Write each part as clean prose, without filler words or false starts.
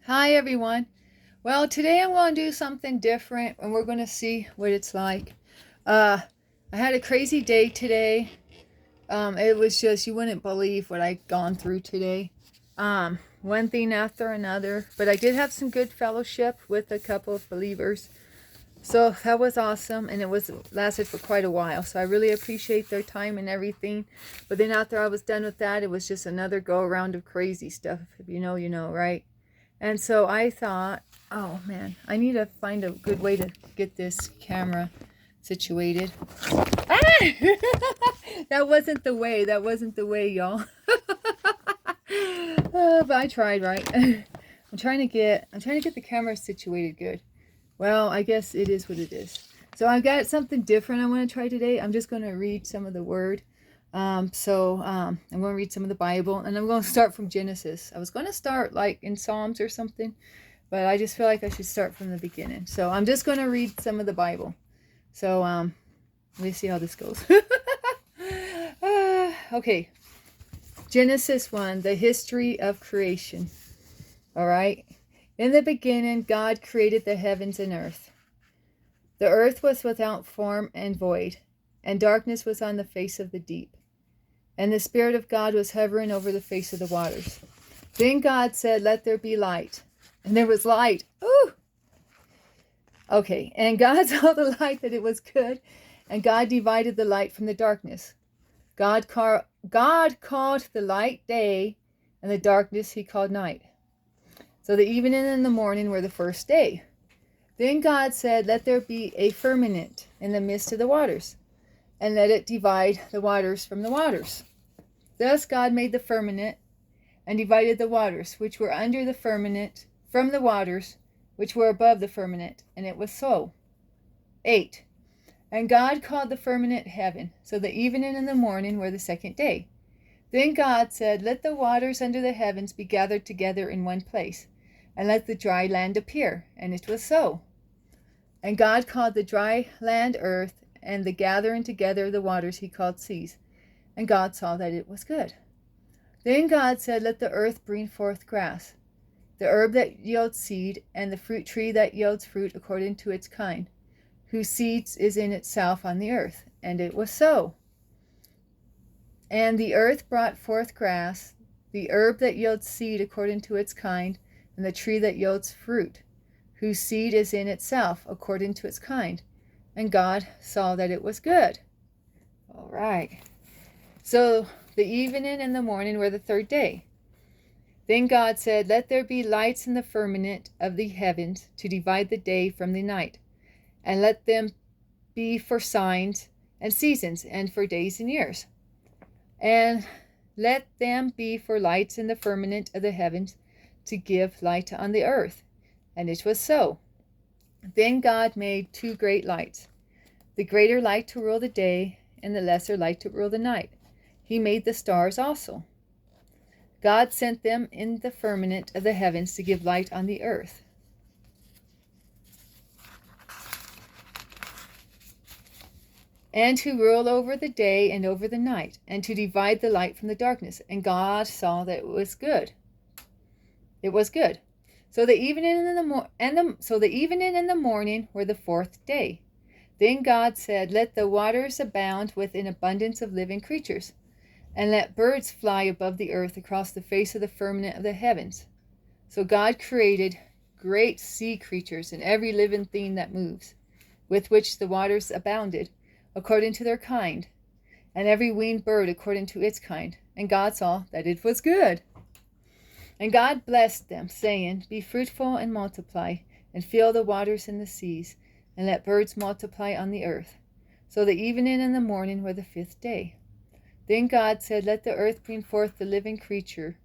Hi everyone. Well, today I'm going to do something different and we're going to see what it's like. Uh, I had a crazy day today. It was just, you wouldn't believe what I'd gone through today. One thing after another, but I did have some good fellowship with a couple of believers. So that was awesome, and it was lasted for quite a while. So I really appreciate their time and everything. But then after I was done with that, it was just another go around of crazy stuff. If you know, you know, right? And so I thought, oh man, I need to find a good way to get this camera situated. Ah! That wasn't the way. That wasn't the way, y'all. But I tried, right? I'm trying to get the camera situated good. Well, I guess it is what it is. So I've got something different I want to try today. I'm just going to read some of the word. I'm going to read some of the Bible, and I'm going to start from Genesis. I was going to start like in Psalms or something, but I just feel like I should start from the beginning. So I'm just going to read some of the Bible. So let me see how this goes. Okay. Genesis 1, the history of creation. All right. In the beginning, God created the heavens and earth. The earth was without form and void, and darkness was on the face of the deep. And the Spirit of God was hovering over the face of the waters. Then God said, "Let there be light." And there was light. Ooh! Okay, and God saw the light that it was good, and God divided the light from the darkness. God called the light day, and the darkness he called night. So the evening and the morning were the first day. Then God said, "Let there be a firmament in the midst of the waters, and let it divide the waters from the waters." Thus God made the firmament, and divided the waters which were under the firmament from the waters which were above the firmament, and it was so. 8. And God called the firmament heaven. So the evening and the morning were the second day. Then God said, "Let the waters under the heavens be gathered together in one place, and let the dry land appear." And it was so. And God called the dry land earth, and the gathering together of the waters he called seas. And God saw that it was good. Then God said, "Let the earth bring forth grass, the herb that yields seed, and the fruit tree that yields fruit according to its kind, whose seed is in itself on the earth." And it was so. And the earth brought forth grass, the herb that yields seed according to its kind, and the tree that yields fruit, whose seed is in itself according to its kind. And God saw that it was good. All right. So the evening and the morning were the third day. Then God said, "Let there be lights in the firmament of the heavens to divide the day from the night, and let them be for signs and seasons, and for days and years. And let them be for lights in the firmament of the heavens to give light on the earth." And it was so. Then God made two great lights, the greater light to rule the day, and the lesser light to rule the night. He made the stars also. God sent them in the firmament of the heavens to give light on the earth. And to rule over the day and over the night, and to divide the light from the darkness. And God saw that it was good. It was good. So the evening and the morning were the fourth day. Then God said, "Let the waters abound with an abundance of living creatures, and let birds fly above the earth across the face of the firmament of the heavens." So God created great sea creatures and every living thing that moves, with which the waters abounded, according to their kind, and every winged bird according to its kind. And God saw that it was good. And God blessed them, saying, "Be fruitful and multiply, and fill the waters and the seas, and let birds multiply on the earth." So the evening and the morning were the fifth day. Then God said, "Let the earth bring forth the living creature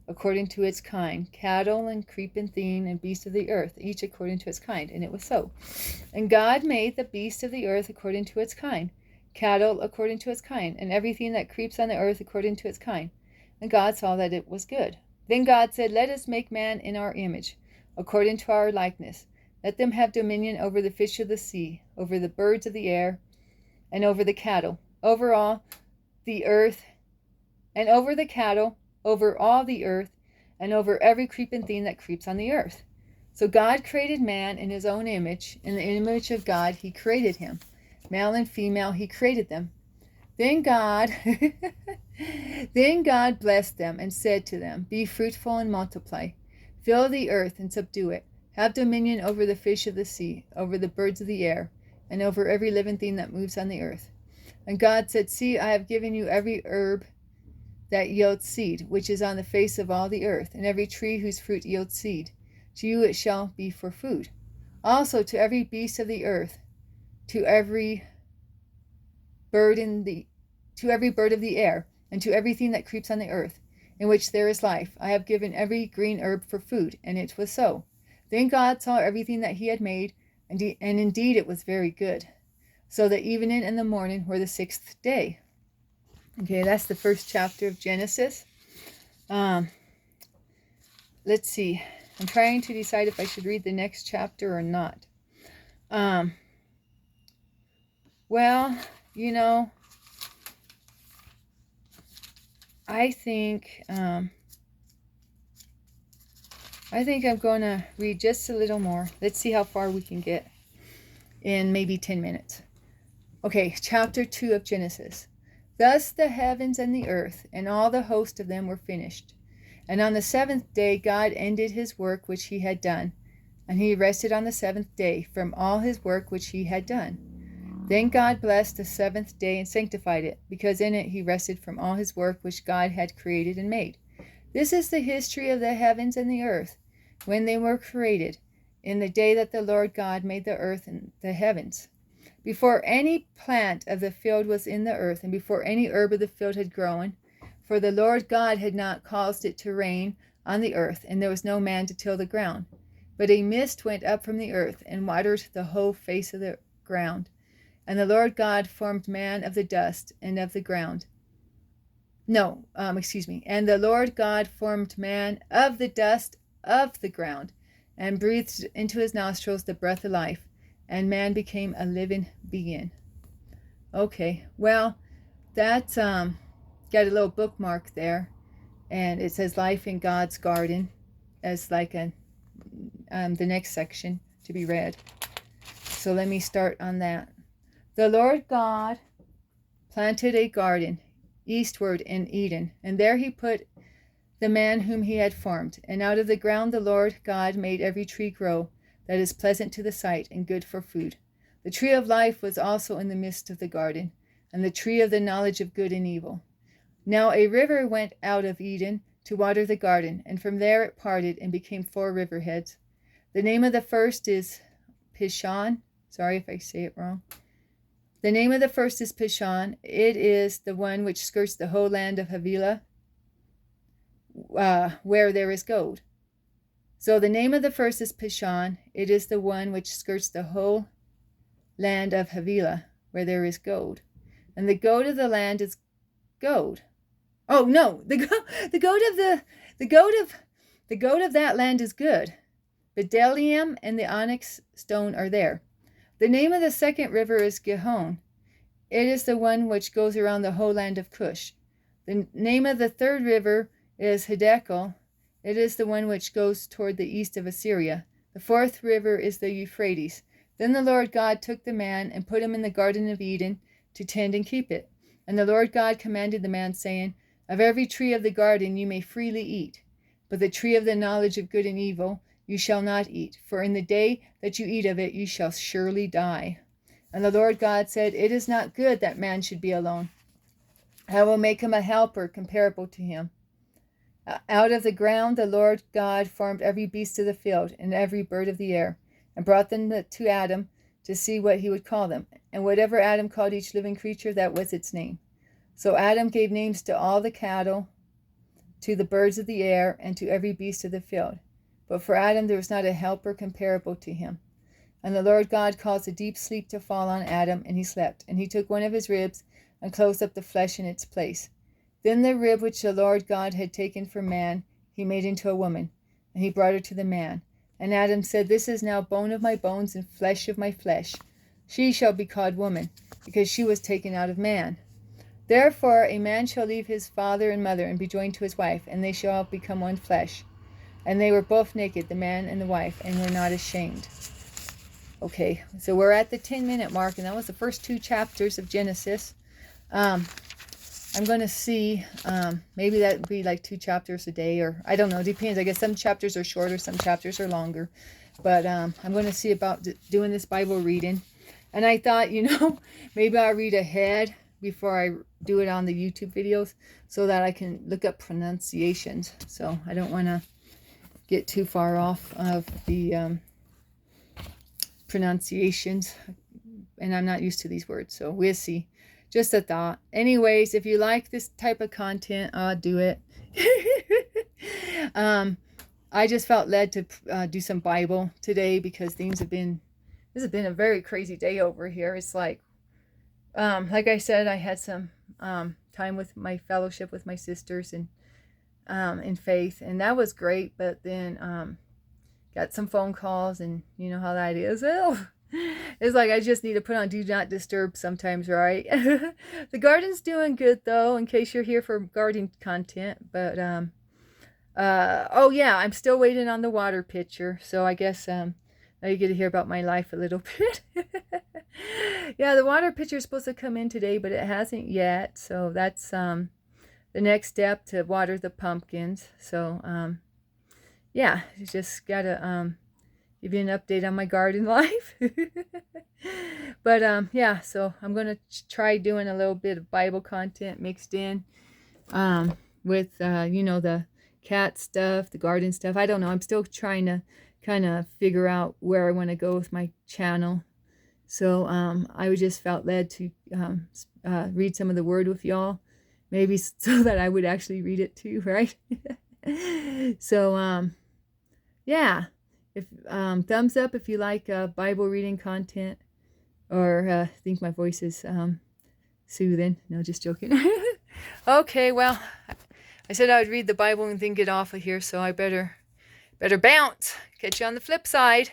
according to its kind, cattle and creeping thing and beasts of the earth, each according to its kind." And it was so. And God made the beasts of the earth according to its kind, cattle according to its kind, and everything that creeps on the earth according to its kind. And God saw that it was good. Then God said, "Let us make man in our image, according to our likeness. Let them have dominion over the fish of the sea, over the birds of the air, and over the cattle, over all the earth, and over the cattle, over all the earth, and over every creeping thing that creeps on the earth. So God created man in his own image. In the image of God he created him. Male and female he created them. Then God blessed them and said to them, Be fruitful and multiply. Fill the earth and subdue it. Have dominion over the fish of the sea, over the birds of the air, and over every living thing that moves on the earth. And God said, See, I have given you every herb that yields seed, which is on the face of all the earth, and every tree whose fruit yields seed. To you it shall be for food. Also to every beast of the earth, to every bird of the air, and to everything that creeps on the earth, in which there is life, I have given every green herb for food. And it was so. Then God saw everything that he had made, and indeed it was very good. So the evening and the morning were the sixth day. Okay, that's the first chapter of Genesis. Let's see. I'm trying to decide if I should read the next chapter or not. Well, you know, I think I'm going to read just a little more. Let's see how far we can get in maybe 10 minutes. Okay, chapter 2 of Genesis. Thus the heavens and the earth and all the host of them were finished. And on the seventh day God ended his work which he had done, and he rested on the seventh day from all his work which he had done. Then God blessed the seventh day and sanctified it, because in it he rested from all his work which God had created and made. This is the history of the heavens and the earth, when they were created, in the day that the Lord God made the earth and the heavens. Before any plant of the field was in the earth, and before any herb of the field had grown, for the Lord God had not caused it to rain on the earth, and there was no man to till the ground. But a mist went up from the earth, and watered the whole face of the ground. And the Lord God formed man of the dust and of the ground. And the Lord God formed man of the dust of the ground, and breathed into his nostrils the breath of life, and man became a living being. Okay, well, that's got a little bookmark there, and it says life in God's garden as like the next section to be read. So let me start on that. The Lord God planted a garden eastward in Eden, and there he put the man whom he had formed. And out of the ground the Lord God made every tree grow that is pleasant to the sight and good for food. The tree of life was also in the midst of the garden, and the tree of the knowledge of good and evil. Now a river went out of Eden to water the garden, and from there it parted and became 4 riverheads. The name of the first is Pishon. Sorry if I say it wrong. The name of the first is Pishon. It is the one which skirts the whole land of Havilah, where there is gold. So the name of the first is Pishon. It is the one which skirts the whole land of Havilah, where there is gold. And the gold of the land is gold. Oh no, the gold of that land is good. Bdellium and the onyx stone are there. The name of the second river is Gihon. It is the one which goes around the whole land of Cush. The name of the third river is Hiddekel. It is the one which goes toward the east of Assyria. The fourth river is the Euphrates. Then the Lord God took the man and put him in the Garden of Eden to tend and keep it. And the Lord God commanded the man, saying, Of every tree of the garden you may freely eat, but the tree of the knowledge of good and evil you shall not eat, for in the day that you eat of it you shall surely die. And the Lord God said, It is not good that man should be alone. I will make him a helper comparable to him. Out of the ground the Lord God formed every beast of the field and every bird of the air, and brought them to Adam to see what he would call them. And whatever Adam called each living creature, that was its name. So Adam gave names to all the cattle, to the birds of the air, and to every beast of the field. But for Adam there was not a helper comparable to him. And the Lord God caused a deep sleep to fall on Adam, and he slept. And he took one of his ribs and closed up the flesh in its place. Then the rib which the Lord God had taken from man he made into a woman, and he brought her to the man. And Adam said, This is now bone of my bones and flesh of my flesh. She shall be called woman, because she was taken out of man. Therefore a man shall leave his father and mother and be joined to his wife, and they shall become one flesh. And they were both naked, the man and the wife, and were not ashamed. Okay, so we're at the 10-minute mark, and that was the first 2 chapters of Genesis. I'm going to see, maybe that would be like 2 chapters a day, or I don't know, it depends. I guess some chapters are shorter, some chapters are longer. But I'm going to see about doing this Bible reading. And I thought, maybe I'll read ahead before I do it on the YouTube videos so that I can look up pronunciations. So I don't want to get too far off of the pronunciations. And I'm not used to these words, so we'll see. Just a thought. Anyways, if you like this type of content, I'll do it. I just felt led to do some Bible today because this has been a very crazy day over here. It's like I said, I had some time with my fellowship with my sisters and in faith, and that was great. But then got some phone calls, and you know how that is. It's like I just need to put on Do Not Disturb sometimes, right? The garden's doing good, though, in case you're here for garden content. But, oh, yeah, I'm still waiting on the water pitcher. So I guess now you get to hear about my life a little bit. Yeah, the water pitcher is supposed to come in today, but it hasn't yet. So that's the next step to water the pumpkins. So, yeah, you just got to... give you an update on my garden life. But yeah, so I'm gonna try doing a little bit of Bible content mixed in with the cat stuff, the garden stuff. I don't know, I'm still trying to kind of figure out where I want to go with my channel. So I just felt led to read some of the word with y'all, maybe so that I would actually read it too, right? So yeah. If thumbs up if you like Bible reading content, or think my voice is soothing. No, just joking. Okay, well, I said I would read the Bible and then get off of here, so I better bounce. Catch you on the flip side.